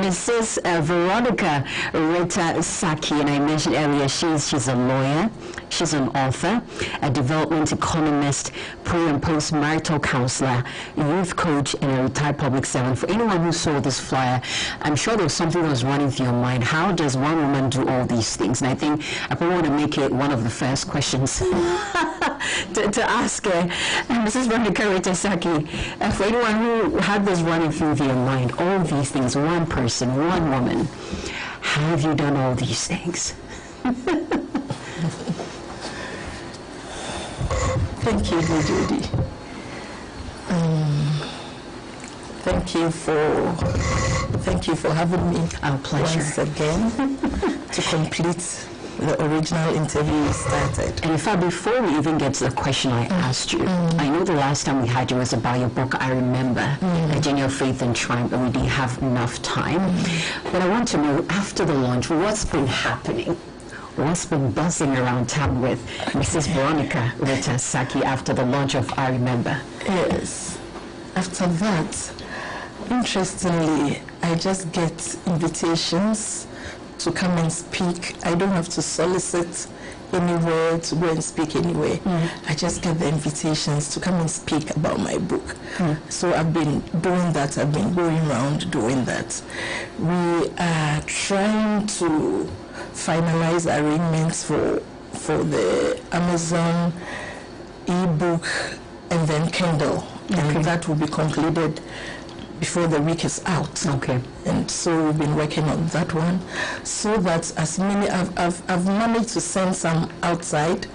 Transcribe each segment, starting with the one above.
Mrs. Veronica Rita Sackey, and I mentioned earlier she's a lawyer, she's an author, a development economist, pre and post marital counselor, youth coach, and a retired public servant. For anyone who saw this flyer, I'm sure there was something that was running through your mind. How does one woman do all these things? And I think I probably want to make it one of the first questions to ask Mrs. Veronica Rita Sackey. For anyone who had this running through their mind, all these things, one person, one woman, how have you done all these things? Thank you, Judy. Thank you for having me. Our pleasure. Once again to complete the original interview we started. And in fact, before we even get to the question I asked you, I know the last time we had you was about your book, I Remember, A Journey of Faith and Triumph, and we didn't have enough time. But I want to know, after the launch, what's been happening? What's been buzzing around town with Mrs. Veronica Rita Sackey after the launch of I Remember? Yes. After that, interestingly, I just get invitations to come and speak. I don't have to solicit anywhere to go and speak anywhere. I just get the invitations to come and speak about my book. So I've been doing that. I've been going around doing that. We are trying to finalize arrangements for the Amazon ebook and then Kindle, and that will be completed before the week is out. Okay. And so we've been working on that one, so that as many I've managed to send some outside,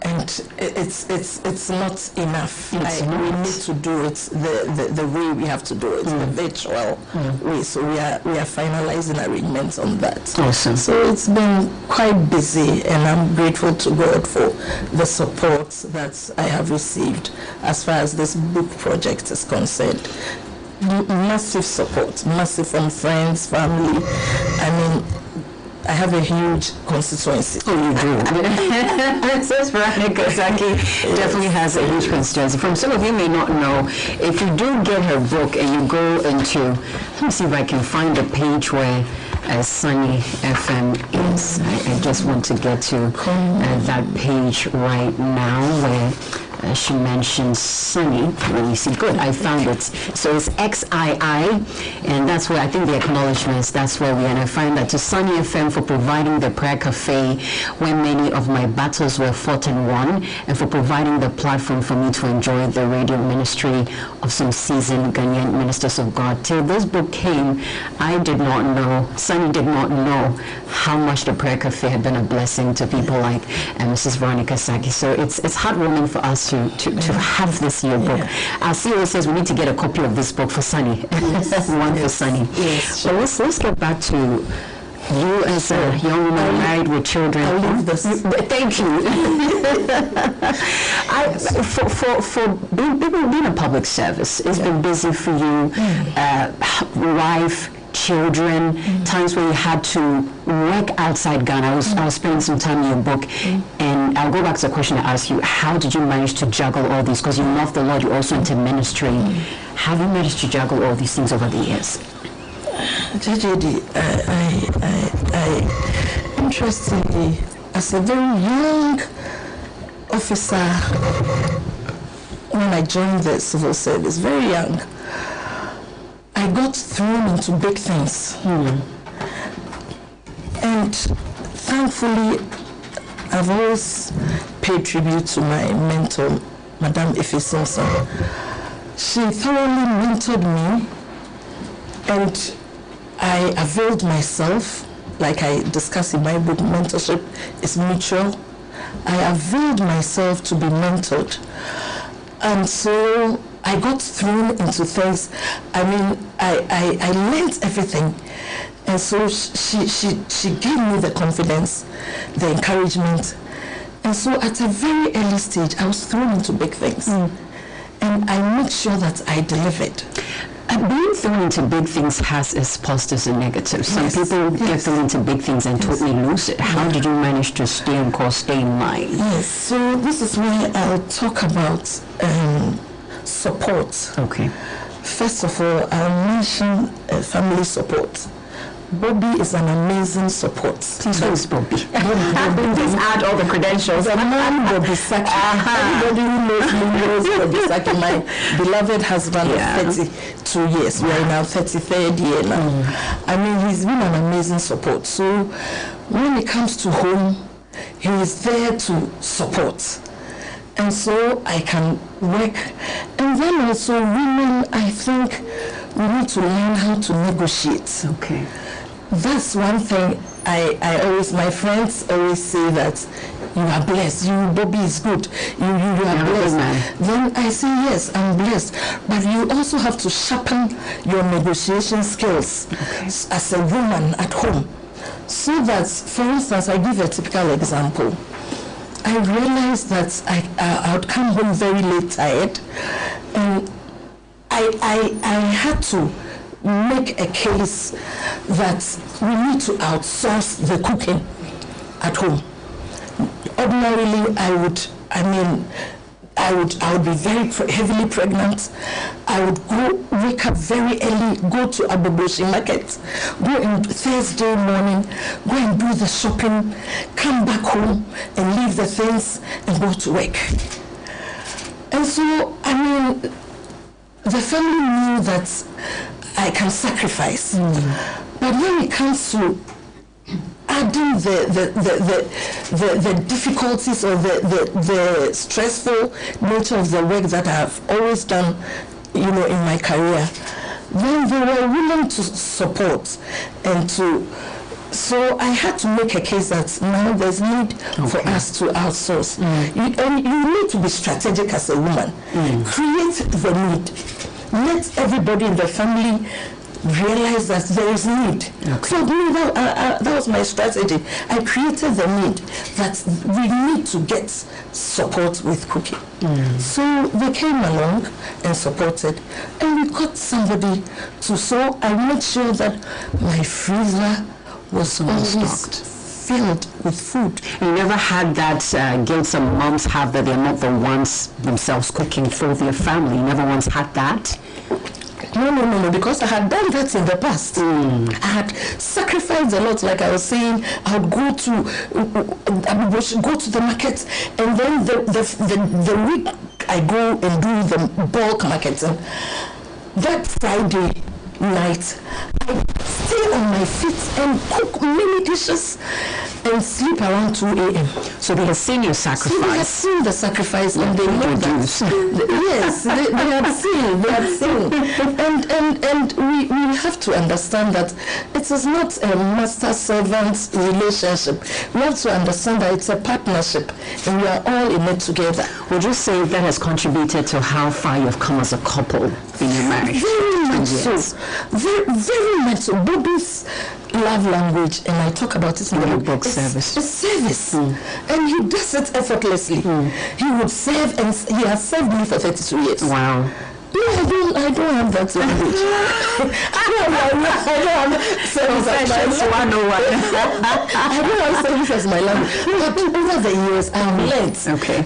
and it's not enough. We need to do it the way we have to do it, the virtual way. So we are finalizing arrangements on that. Awesome. So it's been quite busy, and I'm grateful to God for the support that I have received as far as this book project is concerned. Massive support, massive from friends, family. I mean, I have a huge constituency. Oh, you do. Mrs. Veronica Sackey definitely has a huge constituency. From some of you may not know, if you do get her book and you go into, let me see if I can find the page where Sunny FM is. I just want to get to that page right now where she mentions Sunny. Let me see. Good, I found it. So it's XII, and that's where I think the acknowledgements, that's where we are. And I find that to Sunny FM for providing the prayer cafe when many of my battles were fought and won, and for providing the platform for me to enjoy the radio ministry of some seasoned Ghanaian ministers of God. Till this book came, I did not know, Sunny did not know how much the prayer cafe had been a blessing to people like Mrs. Veronica Sackey. So it's heartwarming for us to have this year book. Our CEO says we need to get a copy of this book for Sunny. One for Sunny. Yes. So let's get back to you as a young woman married with children. I'll leave this. Thank you. For being a public service, it's been busy for you. Wife, children, times where you had to work outside Ghana. I was spending some time in your book, and I'll go back to the question I asked you: how did you manage to juggle all these? Because you love the Lord, you're also into ministry. How have you managed to juggle all these things over the years? JJD, I interestingly, as a very young officer, when I joined the civil service, very young, I got thrown into big things. And thankfully, I've always paid tribute to my mentor, Madame Ife Simpson. She thoroughly mentored me, and I availed myself, like I discuss in my book, mentorship is mutual. I availed myself to be mentored. And so I got thrown into things. I mean, I learned everything. And so she gave me the confidence, the encouragement. And so at a very early stage, I was thrown into big things. And I made sure that I delivered. Being thrown into big things has its positives and negatives. Some people get thrown into big things and totally lose it. How did you manage to stay on course, stay in line? Yes, so this is where I'll talk about support. Okay. First of all, I'll mention family support. Bobby is an amazing support. Please, Bobby. Please add all the credentials. The man Bobby Sackey. Everybody who knows me knows Bobby Sackey, my beloved husband of 32 years. We are in our 33rd year now. I mean, he's been an amazing support. So when it comes to home, he is there to support. And so I can work. And then also women, I think we need to learn how to negotiate. Okay. That's one thing I always, my friends always say that you are blessed, Bobby is good, you are blessed. Then I say, yes, I'm blessed. But you also have to sharpen your negotiation skills as a woman at home. So that, for instance, I give a typical example. I realized that I would come home very late tired, and I had to make a case that we need to outsource the cooking at home. Ordinarily, I would be very heavily pregnant. I would wake up very early, go to Aboboshi market, go on Thursday morning, go and do the shopping, come back home and leave the things and go to work. And so, I mean, the family knew that I can sacrifice. But when it comes to adding the difficulties or the stressful nature of the work that I've always done, in my career, then they were willing to support and to. So I had to make a case that now there's need for us to outsource. You need to be strategic as a woman. Create the need. Let everybody in the family realize that there is need. So that was my strategy. I created the need that we need to get support with cooking. So they came along and supported, and we got somebody to. So I made sure that my freezer was always filled with food. You never had that guilt some moms have that they're not the ones themselves cooking for their family. You never once had that? No, because I had done that in the past. I had sacrificed a lot, like I was saying. I would go to the market, and then the week I go and do the bulk marketing. That Friday night, I stay on my feet and cook many dishes and sleep around 2 a.m. So they have seen your sacrifice. So they have seen the sacrifice, and they know that. Yes, they have seen. And we have to understand that it is not a master-servant relationship. We have to understand that it's a partnership, and we are all in it together. Would you say that has contributed to how far you've come as a couple in your marriage? Very much so. Very much so. Bobby's love language, and I talk about it in the book, service. It's service. And he does it effortlessly. He would serve, and he has served me for 32 years. Wow. No, I don't have that language. I don't have service as my language. I don't have service as my language. But over the years, I have learned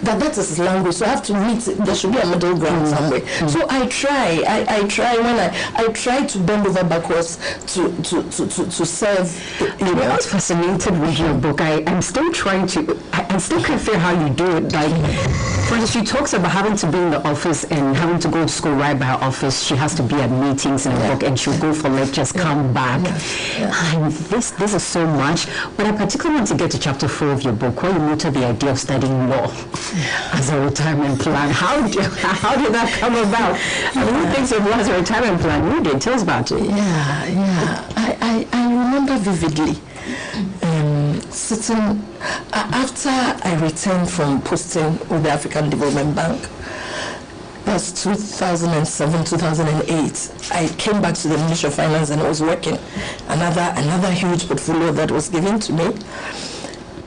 that is language. So I have to meet. There should be a middle ground somewhere. So I try. I try when I try to bend over backwards to serve. You know, I was fascinated with your book. I'm still trying to. I still can't figure how you do it. Like, for instance, she talks about having to be in the office and having to go to school right by her office. She has to be at meetings in the book, and she'll go for lectures, come back. And this is so much. But I particularly want to get to chapter 4 of your book, where you noted the idea of studying law as a retirement plan. How did that come about? Who thinks of law as a retirement plan? You did. Tell us about it. I remember vividly sitting after I returned from posting with the African Development Bank. That's 2007, 2008. I came back to the Ministry of Finance and I was working another huge portfolio that was given to me.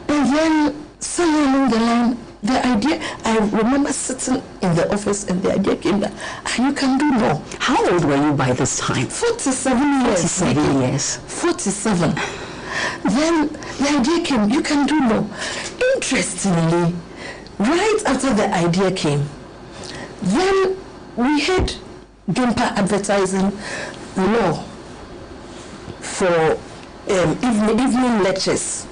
And then somewhere along the line, the idea, I remember sitting in the office and the idea came that you can do law. How old were you by this time? 47 years. 47 years. 47. Then the idea came, you can do law. Interestingly, right after the idea came, then we had Gimpa advertising law for evening lectures.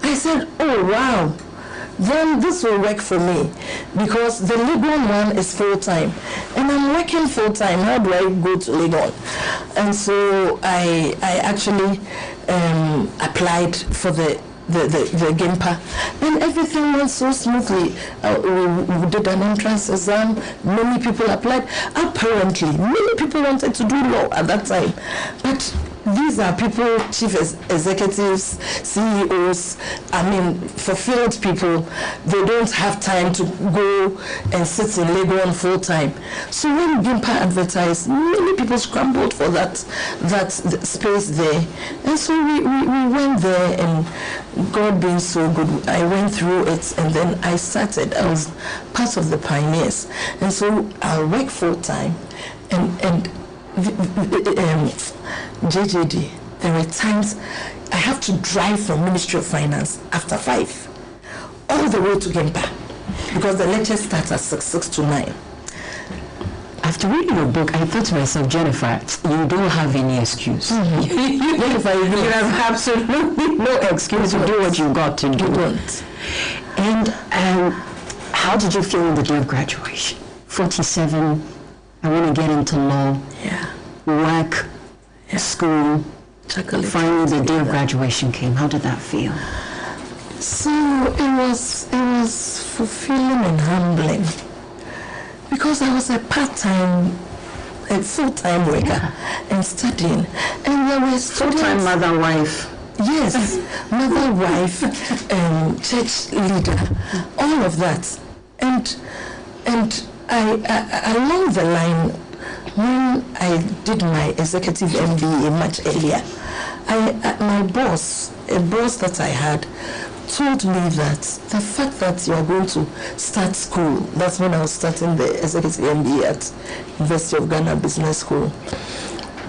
I said, oh wow, then this will work for me, because the Legon one is full-time and I'm working full-time. How do I go to Legon? And so I actually applied for the Gimpa, and everything went so smoothly. We did an entrance exam, many people applied. Apparently many people wanted to do law at that time, but these are people, chief executives, CEOs, fulfilled people. They don't have time to go and sit in Legon full time. So when Gimpa advertised, many people scrambled for that space there. And so we went there, and God being so good, I went through it, and then I started. I was part of the pioneers. And so I work full time, and JJD, there were times I have to drive from Ministry of Finance after 5 all the way to Gimpa, because the lecture starts at 6 to 9. After reading your book, I thought to myself, Jennifer, you don't have any excuse. Jennifer, you have absolutely no excuse to do what you got to do. You don't. And how did you feel on the day of graduation? 47, I want to get into law, work, school. Finally, the day of graduation came. How did that feel? So it was fulfilling and humbling, because I was a full-time worker and studying, and there were students. Full-time mother, wife. Yes, mother, wife, church leader, all of that, and I along the line, when I did my executive MBA much earlier, my boss, a boss that I had, told me that the fact that you are going to start school, that's when I was starting the executive MBA at University of Ghana Business School.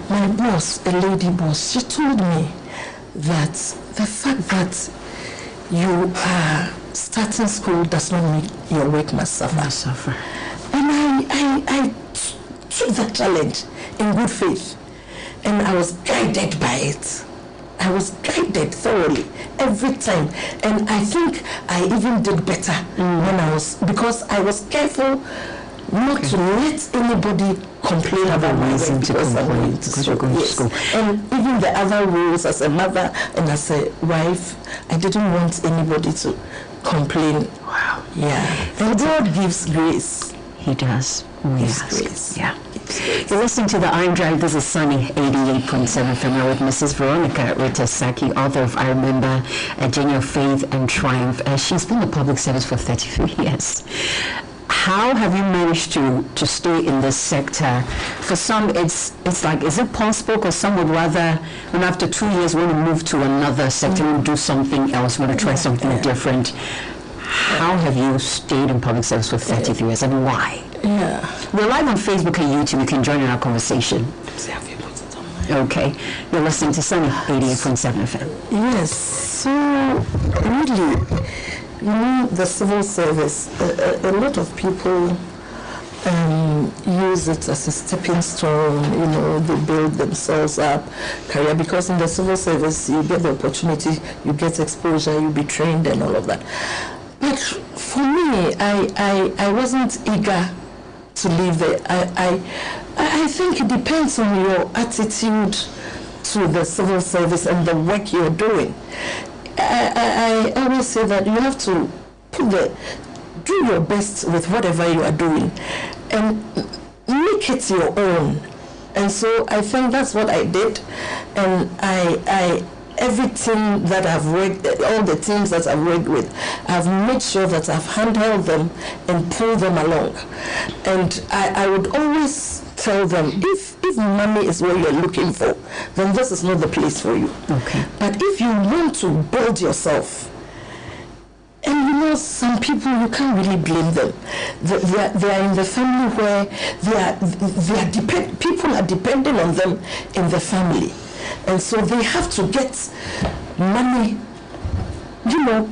My boss, a lady boss, she told me that the fact that you are starting school does not mean your work must suffer. And I took that challenge in good faith, and I was guided by it. I was guided thoroughly every time, and I think I even did better because I was careful not to let anybody complain about my work because you're going to school. And even the other roles as a mother and as a wife, I didn't want anybody to complain. Wow. Yeah. And God gives grace. He does. Grace. Yeah. You're listening to The Iron Drive. This is Sunny 88.7 FM with Mrs. Veronica Rita Sackey, author of I Remember, A Journey of Faith and Triumph. She's been in public service for 33 years. How have you managed to stay in this sector? For some, it's like, is it possible? Because some would rather, when after 2 years, want to move to another sector and do something else, want to try something different. How have you stayed in public service for 33 years, and why? We're live on Facebook and YouTube. You can join in our conversation. Okay. You're listening to Sunny 88.7 FM. Yes. So, really, the civil service, a lot of people use it as a stepping stone. They build themselves up, career, because in the civil service, you get the opportunity, you get exposure, you be trained and all of that. But for me, I wasn't eager to leave there. I think it depends on your attitude to the civil service and the work you're doing. I always say that you have to do your best with whatever you are doing and make it your own. And so I think that's what I did, and I everything that I've worked, all the teams that I've worked with, I've made sure that I've handled them and pulled them along. And I would always tell them, if money is what you're looking for, then this is not the place for you. Okay. But if you want to build yourself, and some people, you can't really blame them. They are in the family where people are depending on them in the family. And so they have to get money,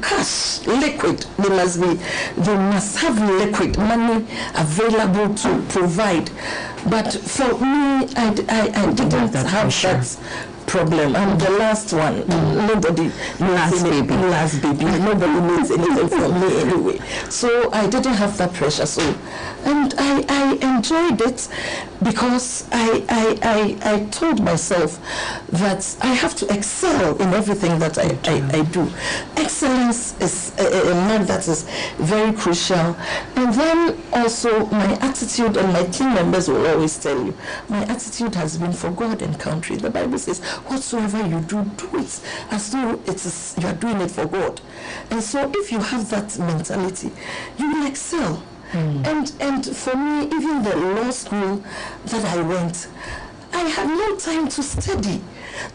cash, liquid. They must have liquid money available to provide But for me, I didn't have that problem. I'm the last one. Nobody last baby. Nobody needs anything from me anyway. So I didn't have that pressure. So, and I enjoyed it because I told myself that I have to excel in everything that I do. Excellence is a word that is very crucial. And then also my attitude, and my team members will always tell you, my attitude has been for God and country. The Bible says, whatsoever you do, do it as though you are doing it for God. And so if you have that mentality, you will excel. And for me, even the law school that I went, I had no time to study.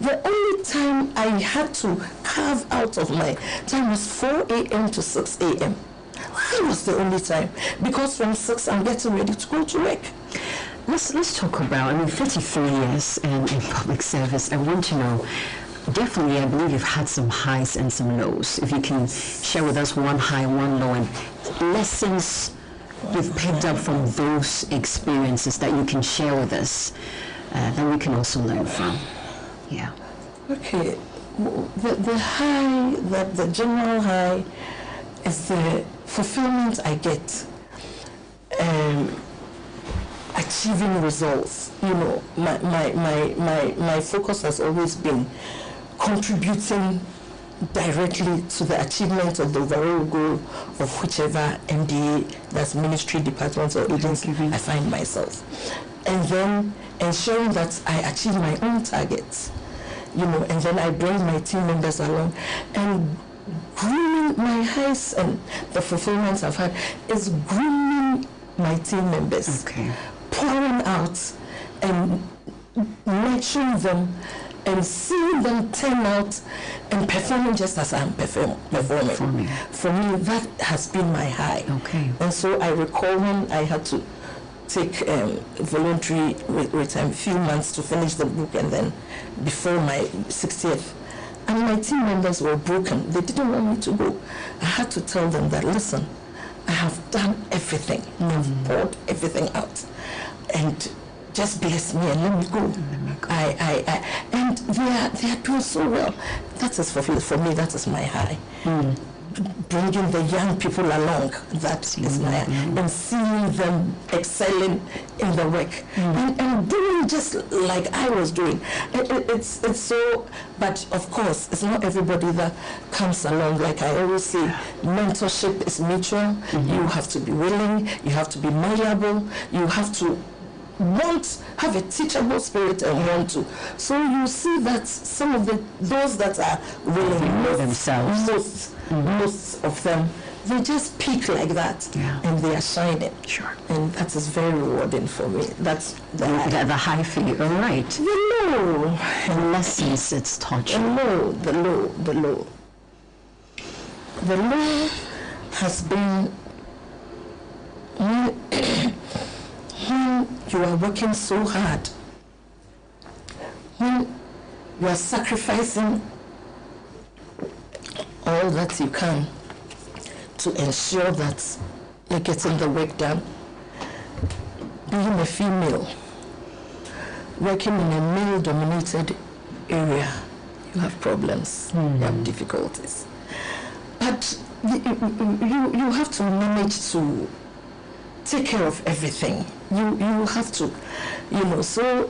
The only time I had to carve out of my time was 4 a.m. to 6 a.m. That was the only time, because from 6 I'm getting ready to go to work. Let's talk about, 33 years in public service. I want to know, definitely I believe you've had some highs and some lows. If you can share with us one high, one low, and lessons you've picked up from those experiences that you can share with us, that we can also learn from. Yeah. Okay. The high, the general high is the fulfillment I get. Achieving results. My focus has always been contributing directly to the achievement of the overall goal of whichever MDA, that's ministry, department, or agency I find myself. And then ensuring that I achieve my own targets, and then I bring my team members along. And grooming, my highs and the fulfillments I've had is grooming my team members. Okay. Pouring out and nurturing them and seeing them turn out and performing just as I'm performing. For me, that has been my high. Okay. And so I recall when I had to take voluntary retirement, a few months to finish the book, and then before my 60th, and my team members were broken. They didn't want me to go. I had to tell them that, listen, I have done everything. I've poured everything out. And just bless me and let me go. And they are doing so well. That is for me, that is my high. Bringing the young people along, that is my high. And seeing them excelling in the work. And doing just like I was doing. It's so, but of course, it's not everybody that comes along. Like I always say, mentorship is mutual. You have to be willing, you have to be malleable, you have to have a teachable spirit and want to. So you see that some of those that are willing, most of them, they just peak like that, and they are shining. Sure. And that is very rewarding for me. That's the high for you. All right. The low. The lessons it's taught you. The low has been when you are working so hard, when you are sacrificing all that you can to ensure that you're getting the work done. Being a female, working in a male-dominated area, you have problems, you have difficulties. But you have to manage to take care of everything. You have to,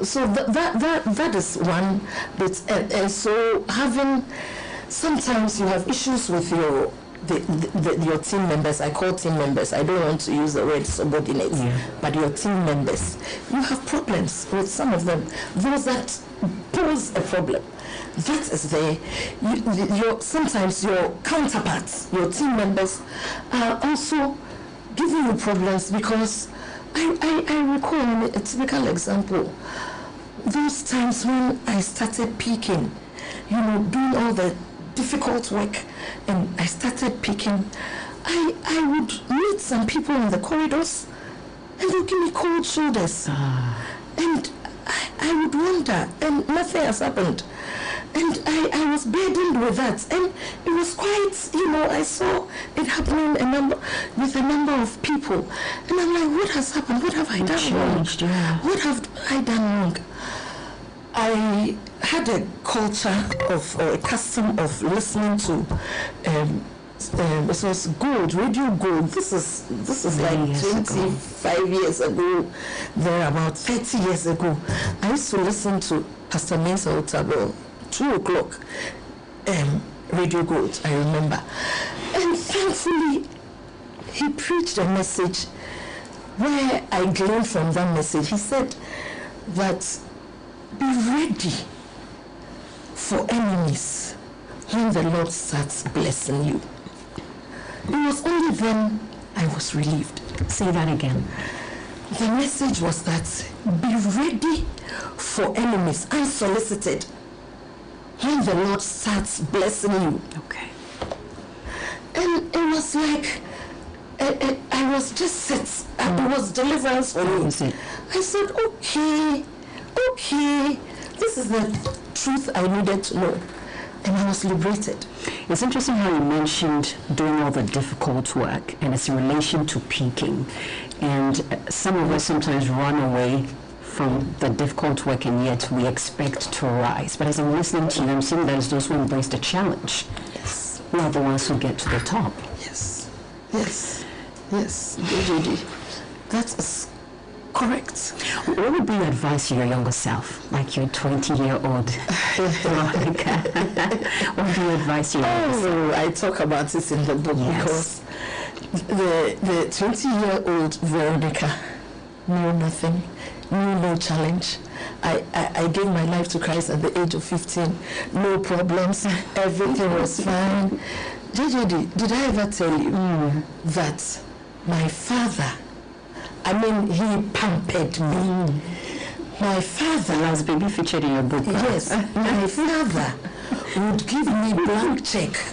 so that is one bit. And so sometimes you have issues with your team members. I call team members. I don't want to use the word subordinates, but your team members. You have problems with some of them. Those that pose a problem. That is sometimes your counterparts, your team members, are also giving you problems because I recall a typical example. Those times when I started peaking, doing all the difficult work, and I started peaking, I would meet some people in the corridors and they'll give me cold shoulders. And I would wonder, and nothing has happened. And I was burdened with that, and it was quite, I saw it happening with a number of people, and I'm like, what has happened? What have I done wrong? Yeah. What have I done wrong? I had a culture or a custom of listening to it was Gold, Radio Gold. This is like 25 years ago, there about 30 years ago. I used to listen to Pastor Mensa Otabo, 2 o'clock, Radio Gold, I remember. And thankfully, he preached a message where I gleaned from that message. He said that be ready for enemies when the Lord starts blessing you. It was only then I was relieved. Say that again. The message was that be ready for enemies, unsolicited, when the Lord starts blessing you. Okay. And it was like, I was just set. It was deliverance for me. I said, okay, this is the truth I needed to know. And I was liberated. It's interesting how you mentioned doing all the difficult work and its relation to peaking. And some of us sometimes run away from the difficult work, and yet we expect to rise. But as I'm listening to you, I'm seeing that as those who embrace the challenge, Yes. we are the ones who get to the top. Yes. JJD. That is correct. What would be your advice to your younger self, like your 20-year-old Veronica? What would be your advice to your younger self? I talk about this in the book because the 20-year-old Veronica knew nothing, knew no challenge. I gave my life to Christ at the age of 15, no problems, everything was fine. JJD, did I ever tell you that my father, he pampered me. My father, As baby featured in your book. yes, my father would give me blank check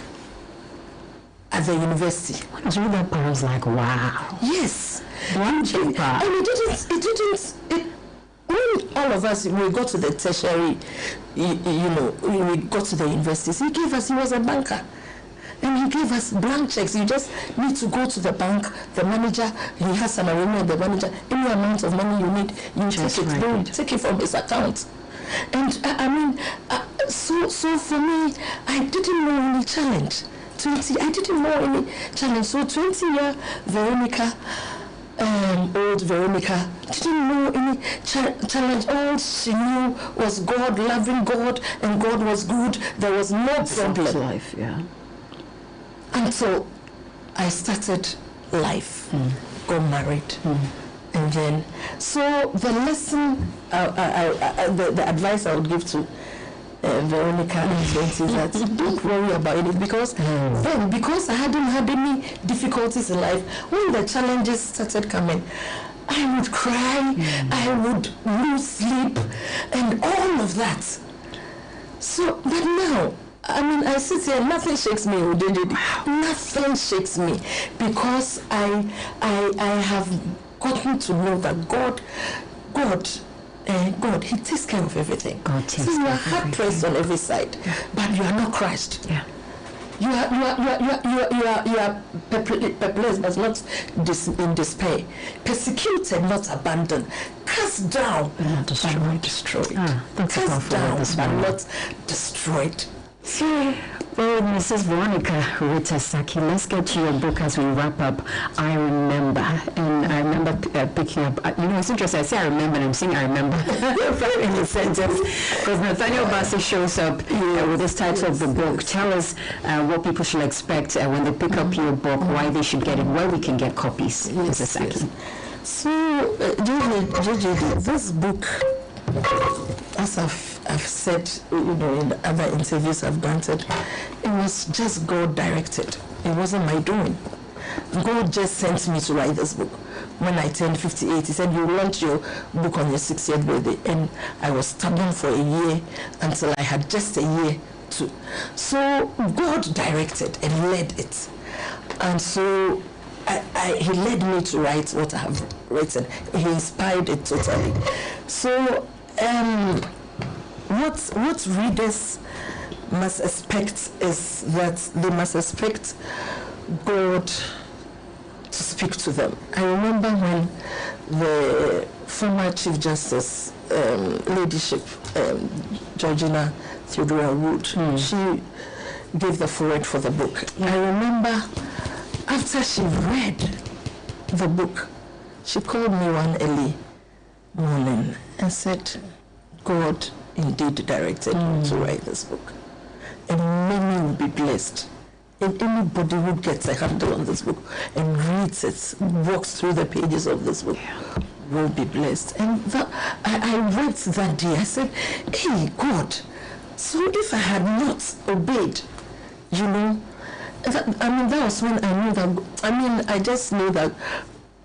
at the university. When I was reading that part, I was like, wow. Yes. Blank check. And when all of us, we got to the tertiary, we got to the universities, he was a banker. And he gave us blank checks. You just need to go to the bank, the manager, he has an agreement with the manager, any amount of money you need, you Just take it, right. don't take it from his account. And so for me, I didn't know any challenge. I didn't know any challenge. So 20-year Veronica, old Veronica, didn't know any challenge. All she knew was God, loving God, and God was good. There was no problem. Life, yeah. Until I started life, got married, and then, so the lesson, the advice I would give to Veronica and 20 is that don't worry about it, because then, because I hadn't had any difficulties in life, when the challenges started coming, I would cry, I would lose sleep, and all of that. So, but now, I sit here, nothing shakes me, nothing shakes me, because I have gotten to know that God, He takes care of everything. God takes so you care are of hard pressed on every side, but you are not crushed. Yeah. You are perplexed, but not in despair. Persecuted, not abandoned. Cast down, Not but not destroyed. That's a Cast powerful word down, this but morning. not destroyed. So, well, Mrs. Veronica Rita Sackey, let's get to your book as we wrap up. I remember, and I remember picking up, it's interesting, I say I remember, and I'm saying I remember in the sentence, because Nathaniel Bassey shows up with this title of the book. Tell us what people should expect when they pick up your book, why they should get it, where we can get copies, Mrs. Sackey. So, JJD, this book, as I've said, in other interviews I've granted, it was just God directed. It wasn't my doing. God just sent me to write this book. When I turned 58, He said, you launch your book on your 60th birthday. And I was stubborn for a year until I had just a year to. So God directed and led it. And so He led me to write what I have written. He inspired it totally. So what readers must expect is that they must expect God to speak to them. I remember when the former Chief Justice, Ladyship Georgina Theodora Wood, she gave the foreword for the book. I remember after she read the book, she called me one early morning and said, God indeed directed me to write this book. And many will be blessed. And anybody who gets a handle on this book and reads it, walks through the pages of this book, will be blessed. And I read that day, I said, hey, God, so if I had not obeyed, you know, that was when I knew that, I just knew that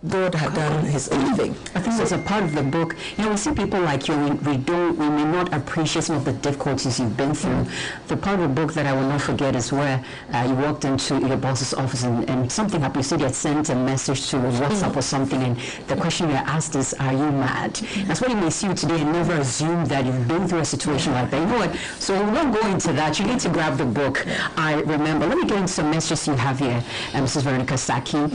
God had done his own thing. I think there's a part of the book, we see people like you, we may not appreciate some of the difficulties you've been through. The part of the book that I will not forget is where you walked into your boss's office and something happened. You said you had sent a message to WhatsApp or something, and the question you asked is, are you mad? That's what you may see you today and never assume that you've been through a situation like that. You know what? So we'll not go into that. You need to grab the book. I remember. Let me get into some messages you have here, Mrs. Veronica Sackey.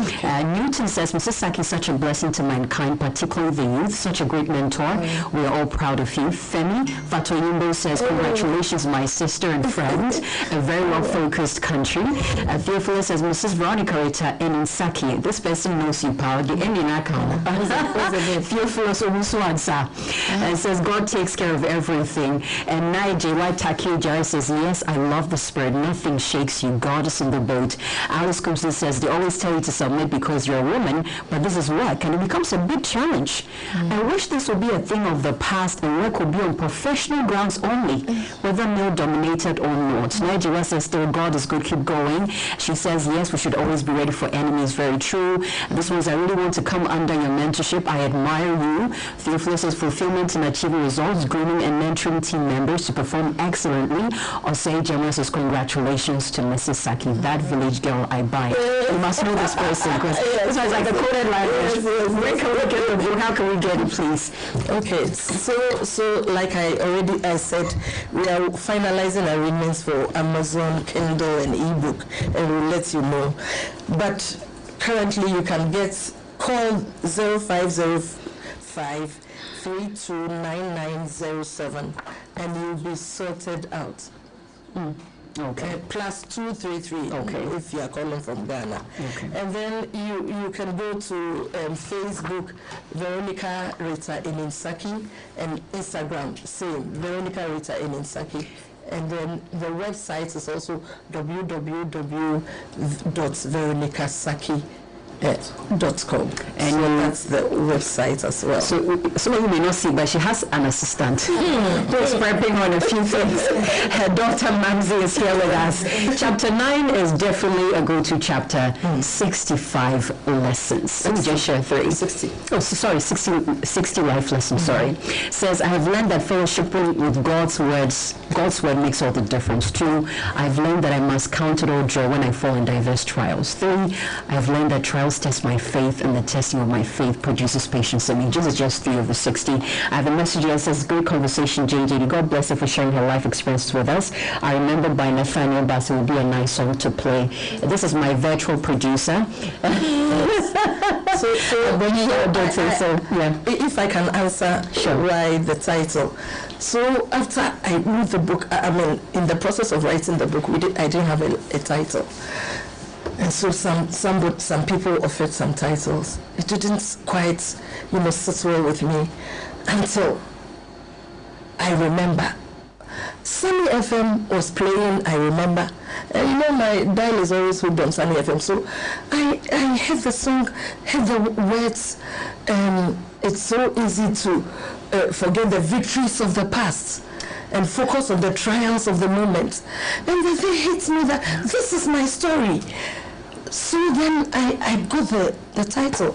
Newton says, Mrs. Sackey is such a blessing to mankind, particularly the youth, such a great mentor. We are all proud of you. Femi Fatoyimbo says, congratulations, my sister and friend, a very well-focused country. Theophilus says, Mrs. Veronica Rita Sackey, this person knows you, power. The ending account. Theophilus Omusuansa says, God takes care of everything. And Naiji Waitaki Jai says, yes, I love the spirit. Nothing shakes you. God is in the boat. Alice Coulson says, they always tell you to submit because you're a woman, but this is work, and it becomes a big challenge. I wish this would be a thing of the past and work would be on professional grounds only, whether male-dominated or not. Nigeria says, still, God is good, keep going. She says, yes, we should always be ready for enemies. Very true. This one is, I really want to come under your mentorship. I admire you. Theophilus says, fulfillment in achieving results, grooming and mentoring team members to perform excellently. Osei Gemma says, congratulations to Mrs. Sackey, that village girl I buy. You must know this person, because this was like a coded language. Where can we get the book? How can we get it, please? Okay, so like I said, we are finalizing arrangements for Amazon, Kindle, and ebook, and we'll let you know. But currently, you can call 0505 329907, and you'll be sorted out. Okay. Plus 233. Okay. If you are calling from Ghana. Okay. And then you can go to Facebook, Veronica Rita Sackey, and Instagram, same, Veronica Rita Sackey. And then the website is also www.veronicasaki.com. And so that's the website as well. So some of you may not see, but she has an assistant who's prepping on a few things. Her daughter Mamzi is here with us. Chapter 9 is definitely a go-to chapter. 65 lessons. Let me just share 3. 60. Oh, sorry, 60 life lessons, sorry. Says, I have learned that fellowshipping with God's word makes all the difference. 2, I've learned that I must count it all joy when I fall in diverse trials. 3, I've learned that trials test my faith, and the testing of my faith produces patience in me. This is just 3 of the 60. I have a message that says, great conversation, JJ. God bless her for sharing her life experiences with us. I remember by Nathaniel Bass, it would be a nice song to play. This is my virtual producer. If I can answer why the title. So after I wrote the book, in the process of writing the book, I didn't have a title. And so some people offered some titles. It didn't quite, sit well with me until I remember. Sunny FM was playing, I remember. And my dial is always hooked on Sunny FM. So I heard the song, heard the words, and it's so easy to forget the victories of the past and focus on the trials of the moment. And the thing hits me that this is my story. So then I got the title.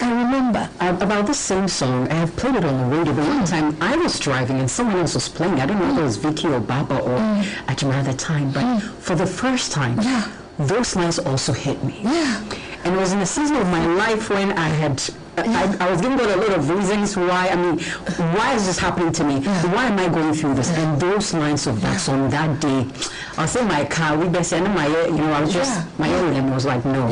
I remember. About the same song, I have played it on the radio, but one time I was driving and someone else was playing. I don't know if it was Vicky or Baba or Ajima at the time, but for the first time, those lines also hit me. Yeah. And it was in a season of my life when I was giving God a lot of reasons why is this happening to me? Why am I going through this? And those lines of that song that day, I'll say my car, we best send my, I was just, my William was like, no,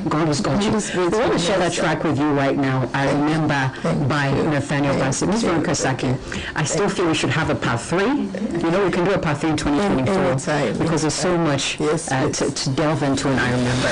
God has got you. I want to share that track with you right now. I remember by Nathaniel Bassett. Mrs Veronica Sackey, I still feel we should have a part 3. We can do a part 3 in 2024 because there's so much to delve into, and I remember.